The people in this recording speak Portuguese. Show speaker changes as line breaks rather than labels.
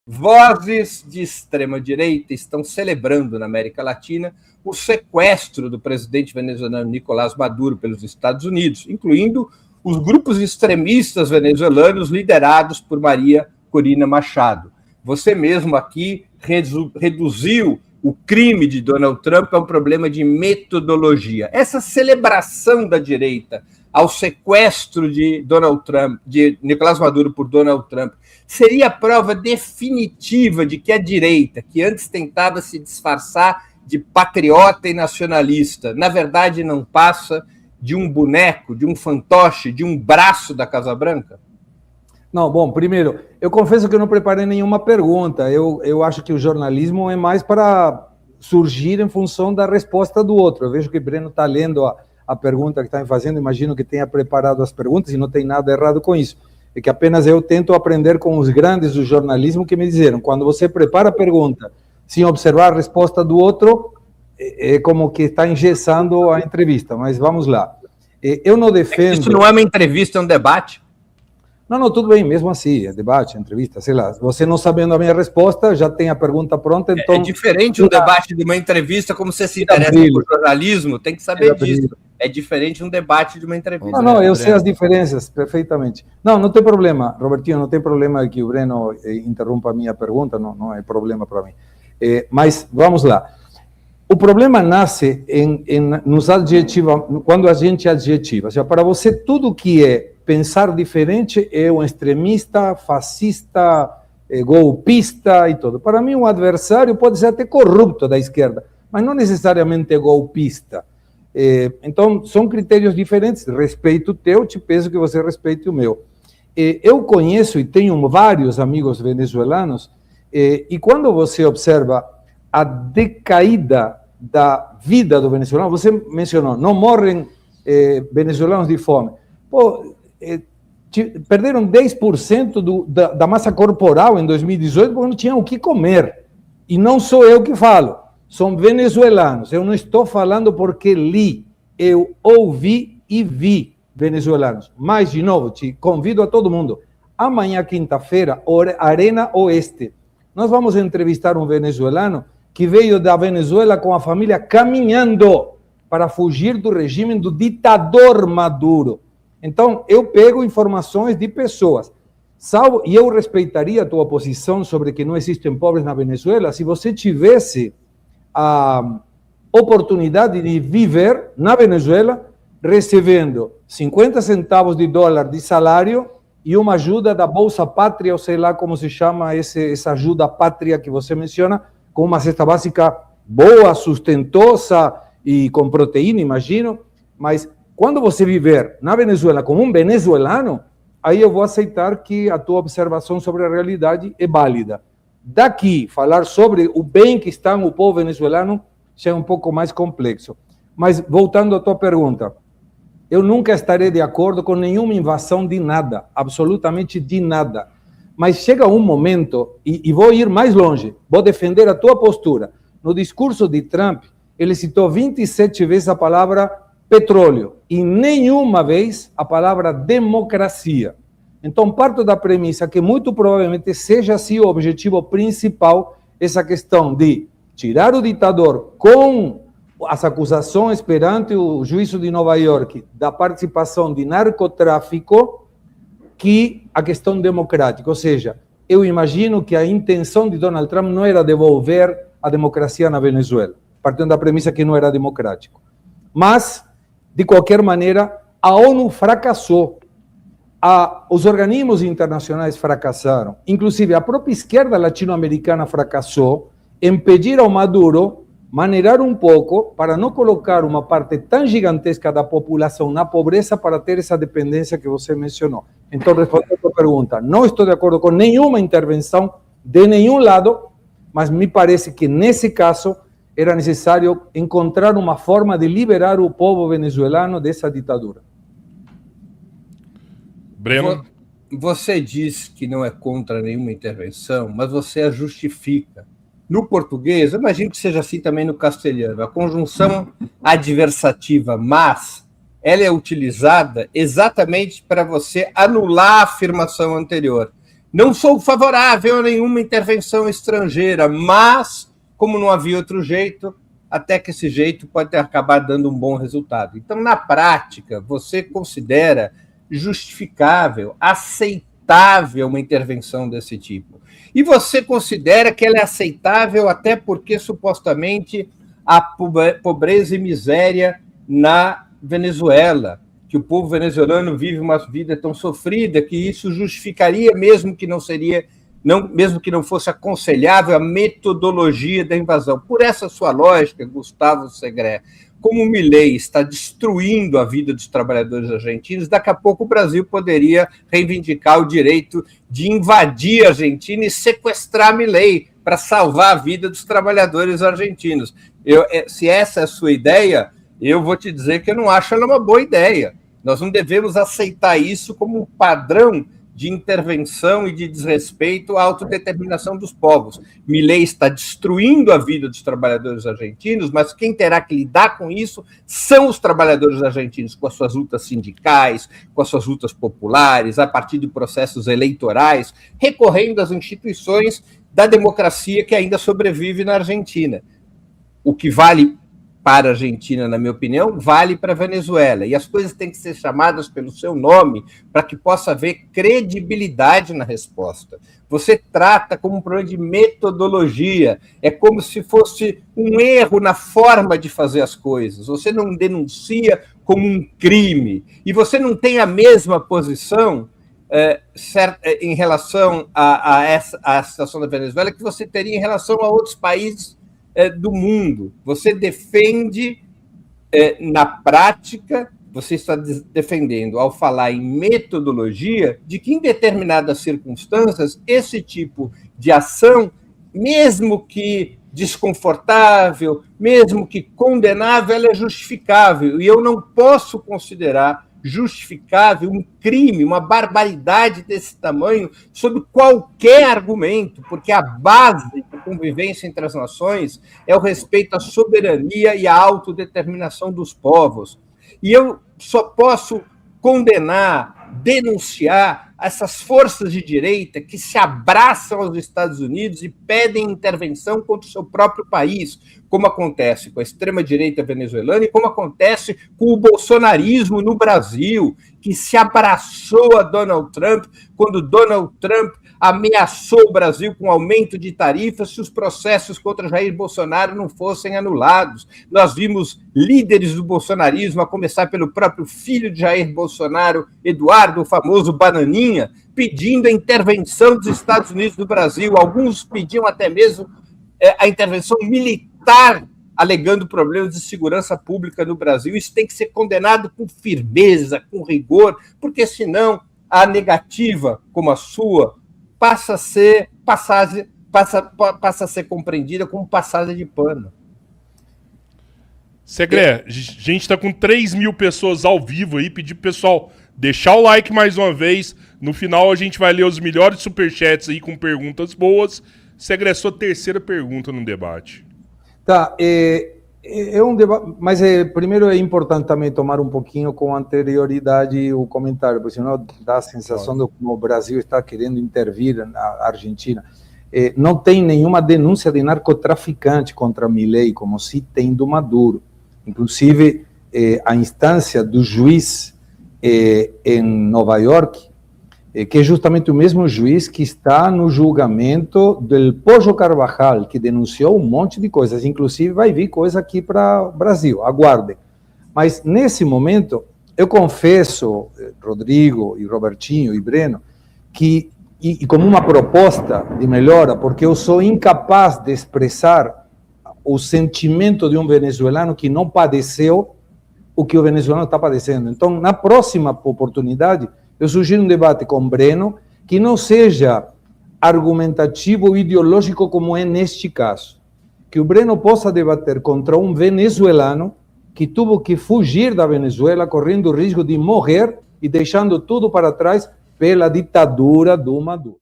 Vozes de extrema-direita estão celebrando na América Latina o sequestro do presidente venezuelano Nicolás Maduro pelos Estados Unidos, incluindo os grupos extremistas venezuelanos liderados por Maria Corina Machado. Você mesmo aqui reduziu o crime de Donald Trump a um problema de metodologia. Essa celebração da direita ao sequestro de Donald Trump, de Nicolás Maduro por Donald Trump, seria a prova definitiva de que a direita, que antes tentava se disfarçar de patriota e nacionalista, na verdade não passa de um boneco, de um fantoche, de um braço da Casa Branca?
Não, bom, primeiro, eu confesso que eu não preparei nenhuma pergunta. Eu acho que o jornalismo é mais para surgir em função da resposta do outro. Eu vejo que o Breno está lendo a pergunta que está me fazendo, imagino que tenha preparado as perguntas e não tem nada errado com isso. É que apenas eu tento aprender com os grandes do jornalismo que me disseram, quando você prepara a pergunta sem observar a resposta do outro, é como que está engessando a entrevista, mas vamos lá. Eu não defendo...
Isso não é uma entrevista, é um debate?
Não, tudo bem, mesmo assim, é debate, entrevista, sei lá. Você não sabendo a minha resposta, já tem a pergunta pronta, então...
É diferente um debate de uma entrevista, como você se interessa por jornalismo, tem que saber disso. É diferente um debate de uma entrevista.
Não, eu sei as diferenças perfeitamente. Não tem problema, Robertinho, não tem problema que o Breno interrompa a minha pergunta, não é problema para mim. Mas vamos lá. O problema nasce nos adjetivos, quando a gente adjetiva. Ou seja, para você, tudo que é pensar diferente é um extremista, fascista, golpista e tudo. Para mim, um adversário pode ser até corrupto da esquerda, mas não necessariamente golpista. Então, são critérios diferentes. Respeito o teu, te peço que você respeite o meu. Eu conheço e tenho vários amigos venezuelanos, e quando você observa a decaída da vida do venezuelano, você mencionou, não morrem venezuelanos de fome. Pô, perderam 10% da massa corporal em 2018 porque não tinham o que comer. E não sou eu que falo, são venezuelanos. Eu não estou falando porque li, eu ouvi e vi venezuelanos. Mas, de novo, te convido a todo mundo. Amanhã, quinta-feira, Arena Oeste, nós vamos entrevistar um venezuelano que veio da Venezuela com a família caminhando para fugir do regime do ditador Maduro. Então, eu pego informações de pessoas, e eu respeitaria a tua posição sobre que não existem pobres na Venezuela se você tivesse a oportunidade de viver na Venezuela recebendo 50 centavos de dólar de salário e uma ajuda da Bolsa Pátria, ou sei lá como se chama essa ajuda pátria que você menciona, com uma cesta básica boa, sustentosa e com proteína, imagino, mas quando você viver na Venezuela como um venezuelano, aí eu vou aceitar que a tua observação sobre a realidade é válida. Daqui, falar sobre o bem que está o povo venezuelano já é um pouco mais complexo. Mas, voltando à tua pergunta, eu nunca estarei de acordo com nenhuma invasão de nada, absolutamente de nada. Mas chega um momento, e vou ir mais longe, vou defender a tua postura. No discurso de Trump, ele citou 27 vezes a palavra petróleo e nenhuma vez a palavra democracia. Então, parto da premissa que muito provavelmente seja assim o objetivo principal, essa questão de tirar o ditador com as acusações perante o juízo de Nova York da participação de narcotráfico que a questão democrática. Ou seja, eu imagino que a intenção de Donald Trump não era devolver a democracia na Venezuela, partindo da premissa que não era democrático. Mas, de qualquer maneira, a ONU fracassou. Os organismos internacionais fracassaram. Inclusive, a própria esquerda latino-americana fracassou em pedir ao Maduro maneirar um pouco para não colocar uma parte tão gigantesca da população na pobreza para ter essa dependência que você mencionou. Então, respondendo a sua pergunta, não estou de acordo com nenhuma intervenção de nenhum lado, mas me parece que, nesse caso, era necessário encontrar uma forma de liberar o povo venezuelano dessa ditadura.
Breno? Você diz que não é contra nenhuma intervenção, mas você a justifica. No português, eu imagino que seja assim também no castelhano, a conjunção adversativa, mas, ela é utilizada exatamente para você anular a afirmação anterior. Não sou favorável a nenhuma intervenção estrangeira, mas, como não havia outro jeito, até que esse jeito pode acabar dando um bom resultado. Então, na prática, você considera justificável, aceitável uma intervenção desse tipo. E você considera que ela é aceitável até porque, supostamente, há pobreza e miséria na Venezuela, que o povo venezuelano vive uma vida tão sofrida que isso justificaria, mesmo que não fosse aconselhável, a metodologia da invasão. Por essa sua lógica, Gustavo Segré, como o Milei está destruindo a vida dos trabalhadores argentinos, daqui a pouco o Brasil poderia reivindicar o direito de invadir a Argentina e sequestrar Milei para salvar a vida dos trabalhadores argentinos. Se essa é a sua ideia, eu vou te dizer que eu não acho ela uma boa ideia. Nós não devemos aceitar isso como um padrão de intervenção e de desrespeito à autodeterminação dos povos. Milei está destruindo a vida dos trabalhadores argentinos, mas quem terá que lidar com isso são os trabalhadores argentinos, com as suas lutas sindicais, com as suas lutas populares, a partir de processos eleitorais, recorrendo às instituições da democracia que ainda sobrevive na Argentina. O que vale para a Argentina, na minha opinião, vale para a Venezuela. E as coisas têm que ser chamadas pelo seu nome para que possa haver credibilidade na resposta. Você trata como um problema de metodologia, é como se fosse um erro na forma de fazer as coisas. Você não denuncia como um crime. E você não tem a mesma posição em relação à situação da Venezuela que você teria em relação a outros países do mundo. Você defende, na prática, você está defendendo, ao falar em metodologia, de que em determinadas circunstâncias, esse tipo de ação, mesmo que desconfortável, mesmo que condenável, ela é justificável. E eu não posso considerar justificável um crime, uma barbaridade desse tamanho, sob qualquer argumento, porque a base da convivência entre as nações é o respeito à soberania e à autodeterminação dos povos. E eu só posso condenar, denunciar essas forças de direita que se abraçam aos Estados Unidos e pedem intervenção contra o seu próprio país, como acontece com a extrema-direita venezuelana e como acontece com o bolsonarismo no Brasil, que se abraçou a Donald Trump quando Donald Trump ameaçou o Brasil com aumento de tarifas se os processos contra Jair Bolsonaro não fossem anulados. Nós vimos líderes do bolsonarismo, a começar pelo próprio filho de Jair Bolsonaro, Eduardo, o famoso Bananinha, pedindo a intervenção dos Estados Unidos no Brasil. Alguns pediam até mesmo a intervenção militar, alegando problemas de segurança pública no Brasil. Isso tem que ser condenado com firmeza, com rigor, porque senão a negativa como a sua passa a ser compreendida como passagem de pano.
Segré, a gente está com 3.000 pessoas ao vivo aí, pedir pro pessoal deixar o like mais uma vez. No final a gente vai ler os melhores superchats aí com perguntas boas. Segré, sua terceira pergunta no debate.
Tá, é um debate, mas primeiro é importante também tomar um pouquinho com anterioridade o comentário, porque senão dá a sensação de que o Brasil está querendo intervir na Argentina. Não tem nenhuma denúncia de narcotraficante contra Milei, como se tem do Maduro. Inclusive, a instância do juiz em Nova York, que é justamente o mesmo juiz que está no julgamento do Pollo Carvajal, que denunciou um monte de coisas, inclusive vai vir coisa aqui para o Brasil, aguardem. Mas, nesse momento, eu confesso, Rodrigo e Robertinho e Breno, que, e como uma proposta de melhora, porque eu sou incapaz de expressar o sentimento de um venezuelano que não padeceu o que o venezuelano está padecendo. Então, na próxima oportunidade, eu sugiro um debate com Breno que não seja argumentativo ou ideológico como é neste caso. Que o Breno possa debater contra um venezuelano que teve que fugir da Venezuela, correndo o risco de morrer e deixando tudo para trás pela ditadura do Maduro.